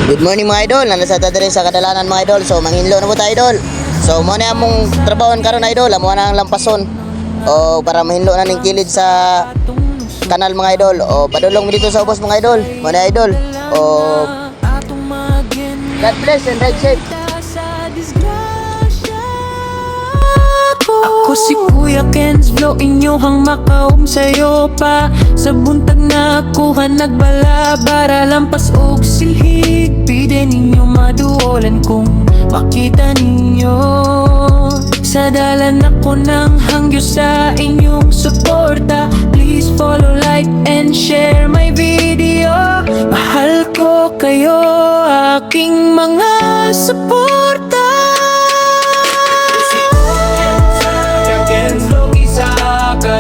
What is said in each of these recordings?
Good morning mga idol, nasa tadiri sa kadalanan mga idol. So manghinlo na po tayo idol. So mo na among trabahon karon idol, amo na ang lampason. O para mahinlo na ning kilid sa kanal mga idol. O padulong mo dito sa ubos mga idol. Mo na idol. O God bless and ride safe. Ako si Kuya Kenz Vlog, inyong makaum sa'yo pa. Sa buntag na kuha nagbala, para lampas og silhig. Pide ninyo maduolan kung makita ninyo. Sa dalan ako ng hangyo sa inyong suporta. Please follow, like, and share my video. Mahal ko kayo, aking mga suporta.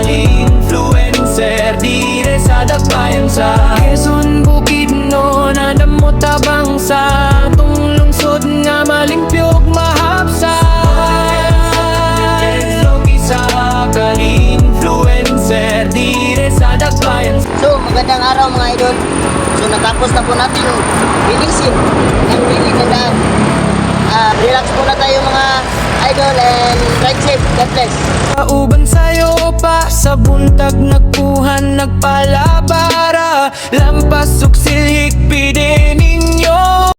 Influencer, dire sa dakbayan sa Quezon, Bukidnon, nadamo tabang sa atong lungsod nga malimpyog mahapsa. Logi sa influencer, dire sa dakbayan. So magandang araw mga idol. So natapos na po natin yung linisin ng piling na daan. Relax muna tayo mga idol and ride safe. God bless. Kauban sa'yo pa sa buntag nagpuhan nagpalabara. Lampas ug silhig pide